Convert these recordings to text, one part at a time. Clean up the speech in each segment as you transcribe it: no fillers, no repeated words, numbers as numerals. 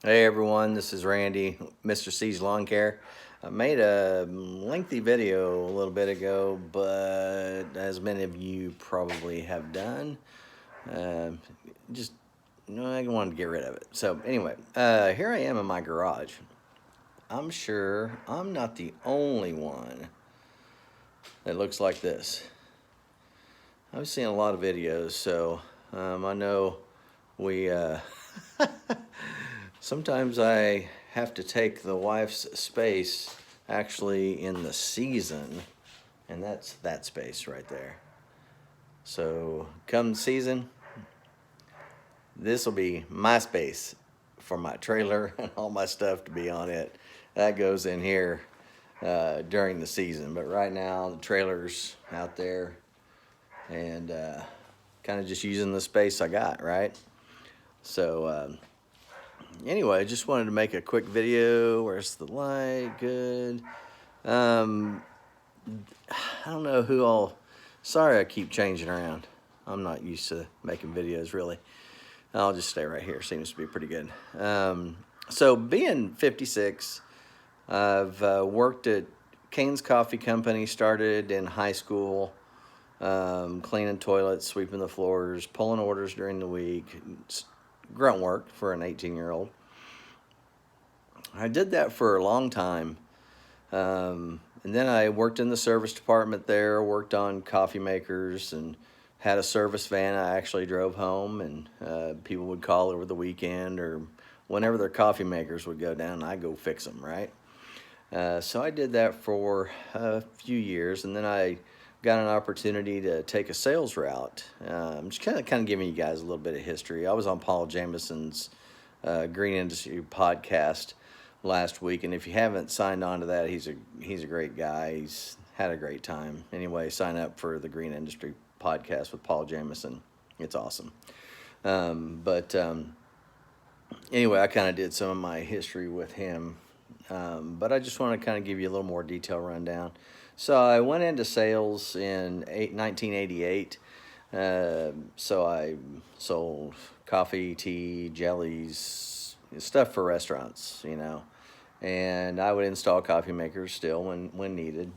Hey everyone, this is Randy, Mr. C's Lawn Care. I made a lengthy video a little bit ago, but as many of you probably have done, uh, just I wanted to get rid of it. So anyway, here I am in my garage. I'm sure I'm not the only one that looks like this. I've seen a lot of videos, so I know we sometimes I have to take the wife's space actually in the season, and that's that space right there. So come season, this will be my space for my trailer and all my stuff to be on it. That goes in here during the season, but right now the trailer's out there and kind of just using the space I got, right? So anyway, I just wanted to make a quick video. Where's the light? Good. Um, I don't know who all. Sorry, I keep changing around. I'm not used to making videos really. I'll just stay right here. Seems to be pretty good. So being 56, I've worked at Cane's Coffee Company. Started in high school, cleaning toilets, sweeping the floors, pulling orders during the week. Grunt work for an 18-year-old. I did that for a long time. And then I worked in the service department there, worked on coffee makers, and had a service van I actually drove home, and people would call over the weekend or whenever their coffee makers would go down, I'd go fix them, right? So I did that for a few years, and then I got an opportunity to take a sales route. Just kind of giving you guys a little bit of history. I was on Paul Jameson's Green Industry podcast last week, and if you haven't signed on to that, he's a great guy. He's had a great time. Anyway, sign up for the Green Industry podcast with Paul Jameson. It's awesome. But anyway, I kind of did some of my history with him, but I just want to kind of give you a little more detail rundown. So I went into sales in 1988. So I sold coffee, tea, jellies, stuff for restaurants, and I would install coffee makers still when needed,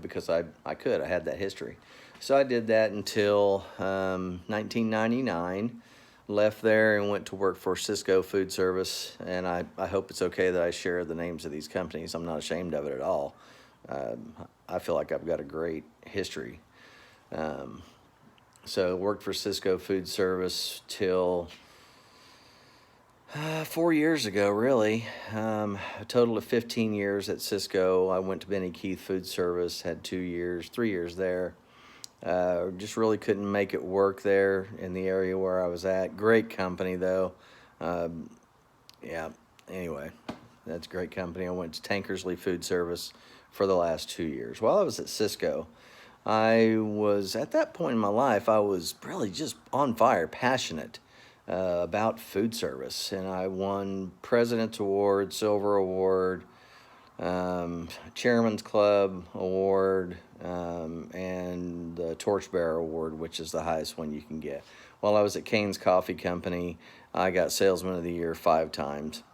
because I could. I had that history. So I did that until 1999. Left there and went to work for Cisco Food Service, and I hope it's okay that I share the names of these companies. I'm not ashamed of it at all. I feel like I've got a great history. Um, so worked for Cisco Food Service till 4 years ago, really. A total of 15 years at Cisco. I went to Benny Keith Food Service, had 2 years, 3 years there. Just really couldn't make it work there in the area where I was at. Great company, though. Um, yeah, anyway, that's a great company. I went to Tankersley Food Service for the last 2 years. While I was at Cisco, I was, at that point in my life, I was really just on fire, passionate about food service. And I won President's Award, Silver Award, Chairman's Club Award, and the Torchbearer Award, which is the highest one you can get. While I was at Cane's Coffee Company, I got Salesman of the Year 5 times.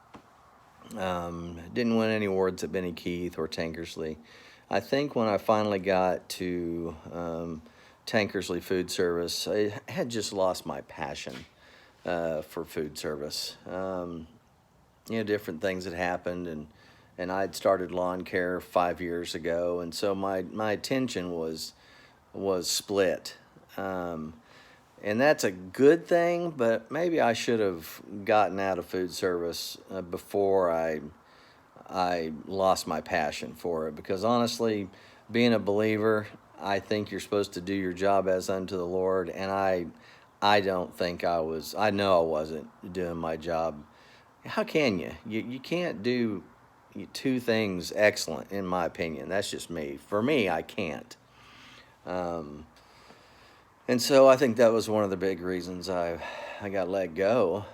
Didn't win any awards at Benny Keith or Tankersley. I think when I finally got to Tankersley Food Service, I had just lost my passion for food service. Different things had happened, and I'd started lawn care 5 years ago, and so my attention was split. And that's a good thing, but maybe I should have gotten out of food service before I lost my passion for it. Because honestly, being a believer, I think you're supposed to do your job as unto the Lord, and I don't think I was. I know I wasn't doing my job. How can you? You can't do two things excellent, in my opinion. That's just me. For me, I can't. Um, and so I think that was one of the big reasons I got let go.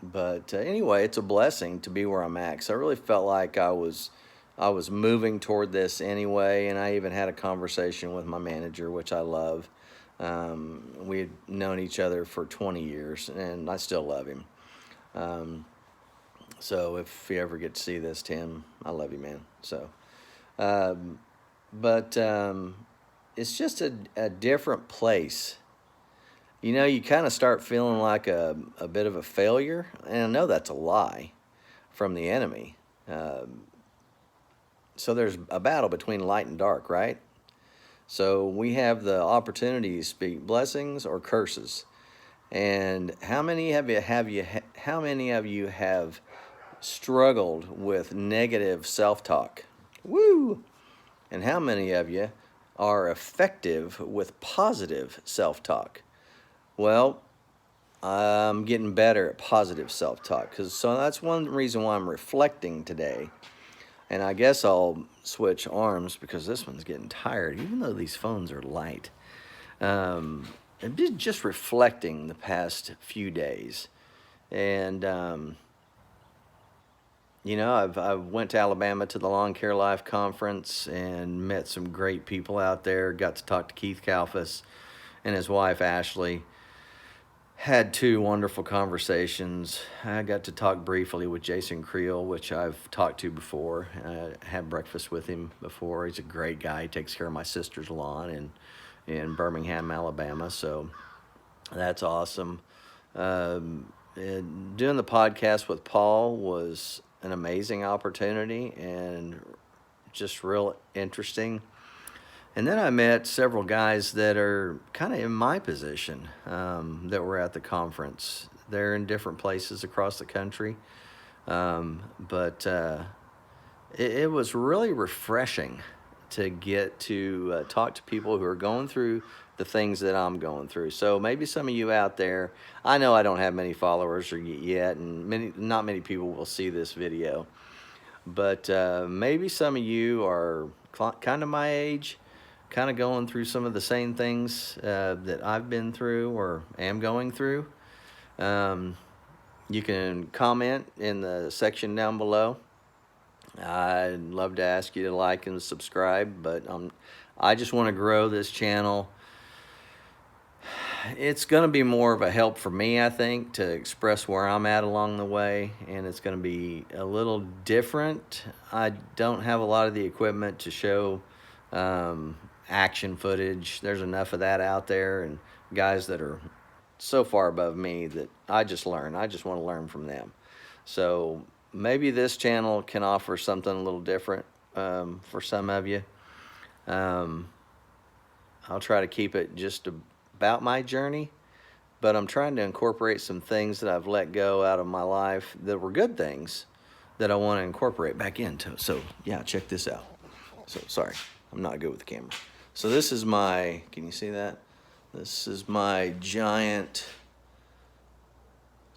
But anyway, it's a blessing to be where I'm at. 'Cause I really felt like I was moving toward this anyway, and I even had a conversation with my manager, which I love. We had known each other for 20 years, and I still love him. Um, So if you ever get to see this, Tim, I love you, man. So, um, but it's just a different place. You know, you kind of start feeling like a bit of a failure. And I know that's a lie from the enemy. Um, so there's a battle between light and dark, right? So we have the opportunity to speak blessings or curses. And how many of you have struggled with negative self-talk? Woo! And how many of you are effective with positive self-talk? Well, I'm getting better at positive self-talk, so that's one reason why I'm reflecting today. And I guess I'll switch arms because this one's getting tired, even though these phones are light. And just reflecting the past few days. And, you know, I went to Alabama to the Lawn Care Life Conference and met some great people out there. Got to talk to Keith Kalfas and his wife, Ashley. Had two wonderful conversations. I got to talk briefly with Jason Creel, which I've talked to before. I had breakfast with him before. He's a great guy. He takes care of my sister's lawn in Birmingham, Alabama. So that's awesome. And doing the podcast with Paul was an amazing opportunity and just real interesting. And then I met several guys that are kind of in my position that were at the conference. They're in different places across the country. But it was really refreshing to get to talk to people who are going through the things that I'm going through. So maybe some of you out there, I know I don't have many followers yet, and not many people will see this video. But maybe some of you are kind of my age, kind of going through some of the same things that I've been through or am going through. You can comment in the section down below. I'd love to ask you to like and subscribe, but I just want to grow this channel. It's going to be more of a help for me, I think, to express where I'm at along the way, and it's going to be a little different. I don't have a lot of the equipment to show action footage. There's enough of that out there, and guys that are so far above me that I just learn. I just want to learn from them. So maybe this channel can offer something a little different for some of you. I'll try to keep it just about my journey, but I'm trying to incorporate some things that I've let go out of my life that were good things that I want to incorporate back into. So yeah, check this out. So sorry, I'm not good with the camera. So this is my, can you see that? This is my giant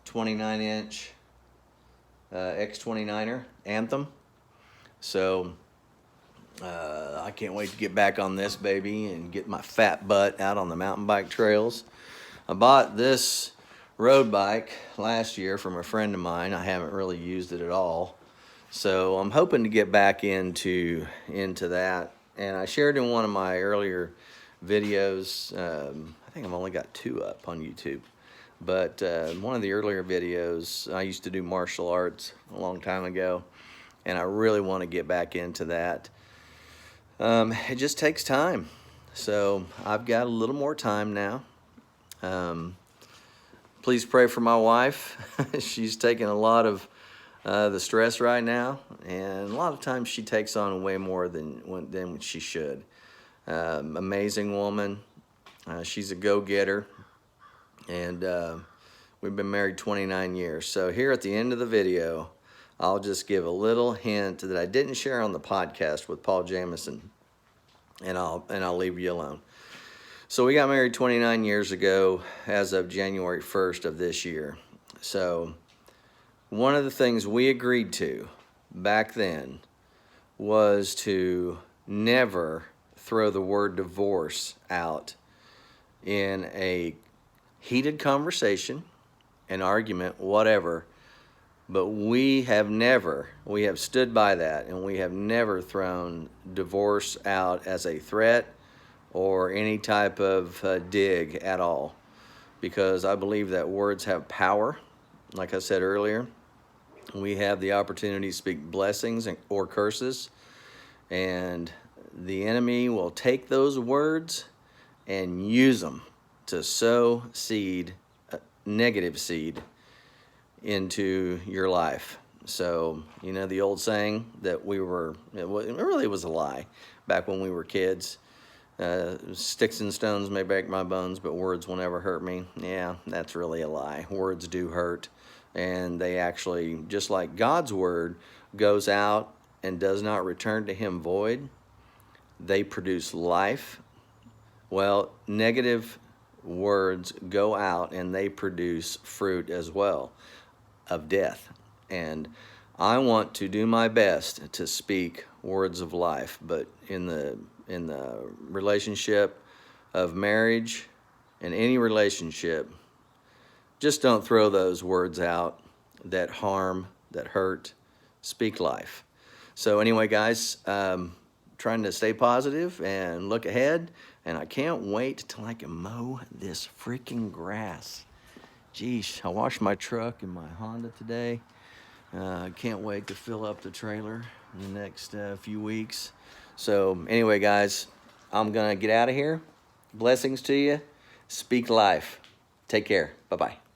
29-inch X29er Anthem. So I can't wait to get back on this baby and get my fat butt out on the mountain bike trails. I bought this road bike last year from a friend of mine. I haven't really used it at all. So I'm hoping to get back into that. And I shared in one of my earlier videos, I think I've only got 2 up on YouTube. But one of the earlier videos, I used to do martial arts a long time ago, and I really want to get back into that. It just takes time. So I've got a little more time now. Please pray for my wife. She's taking a lot of the stress right now, and a lot of times she takes on way more than she should. Amazing woman. She's a go-getter, and we've been married 29 years. So here at the end of the video, I'll just give a little hint that I didn't share on the podcast with Paul Jamison, and I'll leave you alone. So we got married 29 years ago as of January 1st of this year. So one of the things we agreed to back then was to never throw the word divorce out in a heated conversation, an argument, whatever. But we have stood by that, and we have never thrown divorce out as a threat or any type of dig at all, because I believe that words have power, like I said earlier. we have the opportunity to speak blessings or curses, and the enemy will take those words and use them to sow seed, negative seed, into your life. So, you know, the old saying that it really was a lie back when we were kids. Sticks and stones may break my bones, but words will never hurt me. Yeah, that's really a lie. Words do hurt. And they actually, just like God's word goes out and does not return to him void, they produce life. Well, negative words go out and they produce fruit as well of death. And I want to do my best to speak words of life, but in the relationship of marriage and any relationship, just don't throw those words out that harm, that hurt. Speak life. So anyway, guys, trying to stay positive and look ahead, and I can't wait till I can mow this freaking grass. Geesh, I washed my truck and my Honda today. I can't wait to fill up the trailer in the next few weeks. So anyway, guys, I'm gonna get out of here. Blessings to you. Speak life. Take care. Bye-bye.